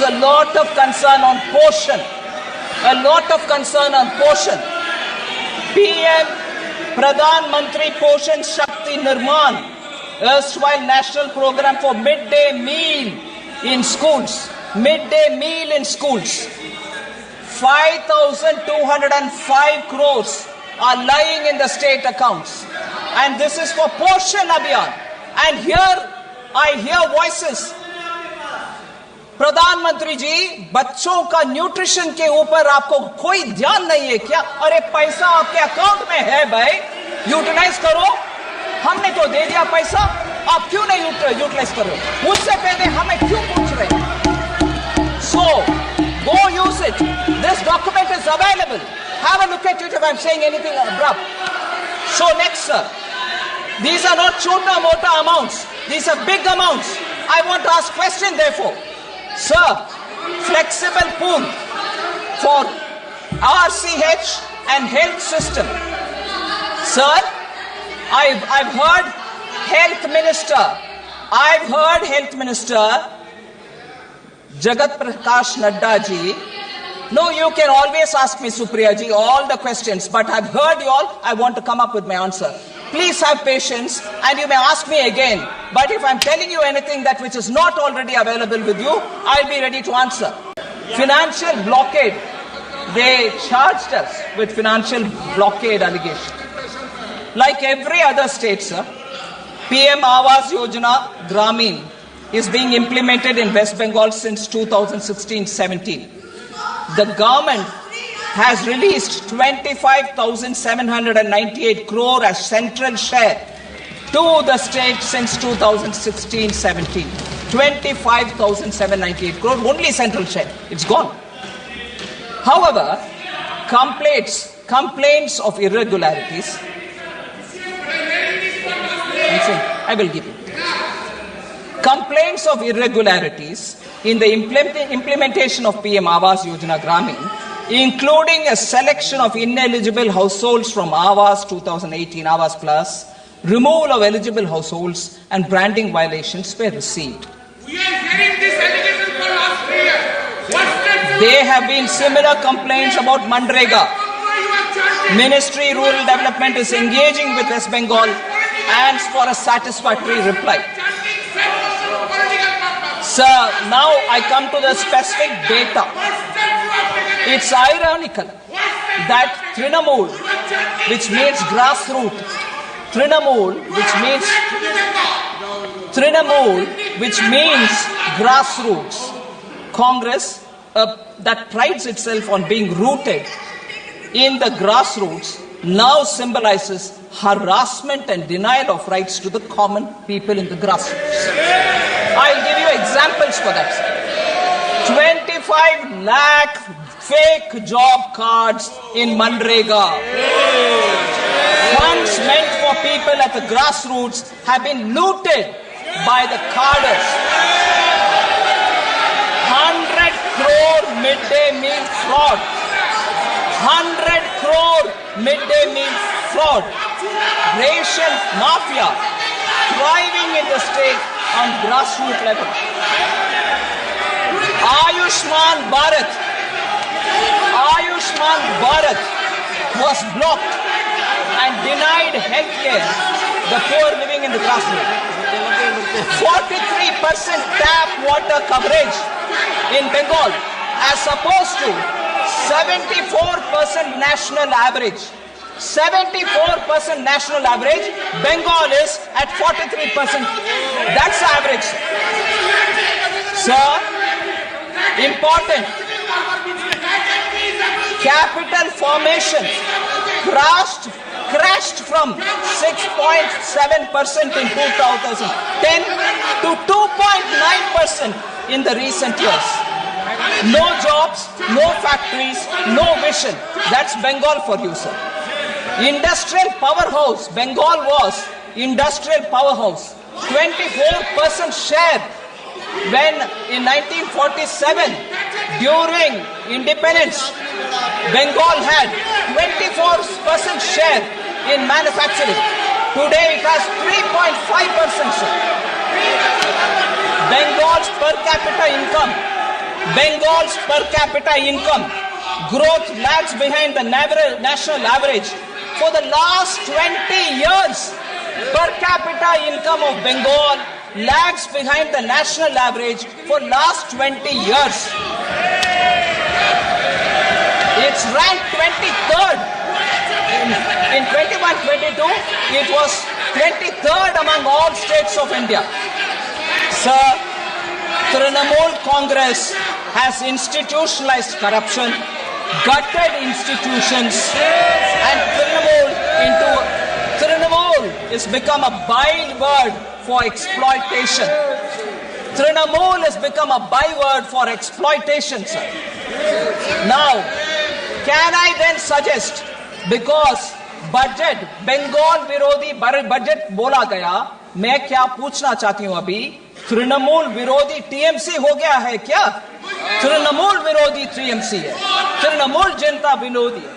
a lot of concern on portion. A lot of concern on portion. PM Pradhan Mantri Poshan Shakti Nirman, erstwhile national program for midday meal in schools. Midday meal in schools. 5,205 crores are lying in the state accounts. And this is for Poshan Abhiyan. And here I hear voices. प्रधानमंत्री जी, बच्चों का nutrition के ऊपर आपको कोई ध्यान नहीं है क्या? अरे पैसा आपके अकाउंट में है भाई, यूटिलाइज करो। हमने तो दे दिया पैसा, आप क्यों नहीं यूटिलाइज कर रहे हो? मुझसे पहले हमें क्यों पूछ रहे हैं? So, go use it. This document is available. Have a look at it if I'm saying anything abrupt. So next, sir. These are not chota-mota amounts. These are big amounts. I want to ask question therefore. Sir, flexible pool for RCH and health system. Sir, I've heard health minister Jagat Prakash Nadda ji. No, you can always ask me, Supriya ji, all the questions, but I've heard you all. I want to come up with my answer. Please have patience and you may ask me again. But if I'm telling you anything that which is not already available with you, I'll be ready to answer. Financial blockade. They charged us with financial blockade allegation. Like every other state, sir, PM Awas Yojana Gramin is being implemented in West Bengal since 2016-17. The government has released 25,798 crore as central share to the state since 2016-17. 25,798 crore, only central share. It's gone. However, complaints of irregularities, I will give you. Complaints of irregularities in the implementation of PM Awas Yojana Gramin, including a selection of ineligible households from Awas 2018 Awas Plus, removal of eligible households and branding violations were received. We are hearing this allegation for last 3 years. There have been similar complaints about Mandrega. Ministry Rural Development is engaging with West Bengal and for a satisfactory reply. Sir, now I come to the specific data. It's ironical that Trinamool, which means grassroots, Congress that prides itself on being rooted in the grassroots now symbolizes harassment and denial of rights to the common people in the grassroots. I'll give you examples for that. 25 lakh fake job cards in Mandrega. Funds meant for people at the grassroots have been looted by the carders. 100 crore midday meal fraud. 100 crore midday meal fraud. Ration mafia thriving in the state on grassroots level. Ayushman Bharat was blocked and denied health care the poor living in the grassroots. 43% tap water coverage in Bengal as opposed to 74% national average. 74% national average, Bengal is at 43%. That's the average. Sir, important. Capital formation crashed from 6.7% in 2010 to 2.9% in the recent years. No jobs, no factories, no vision. That's Bengal for you, sir. Industrial powerhouse, Bengal was industrial powerhouse. 24% share when in 1947 during independence Bengal had 24% share in manufacturing. Today it has 3.5%. Bengal's per capita income, Bengal's per capita income growth lags behind the national average. For the last 20 years, per capita income of Bengal lags behind the national average for last 20 years. It's ranked 23rd. In 21-22, it was 23rd among all states of India. Sir, Trinamool Congress has institutionalized corruption, gutted institutions, and Trinamool has become a byword for exploitation. Trinamool has become a byword for exploitation, sir. Now, can I then suggest, because budget Bengal विरोधी budget बोला गया, मैं क्या पूछना चाहती हूं अभी, तृणमूल विरोधी टीएमसी हो गया है क्या? तृणमूल विरोधी टीएमसी है, तृणमूल जनता विरोधी है।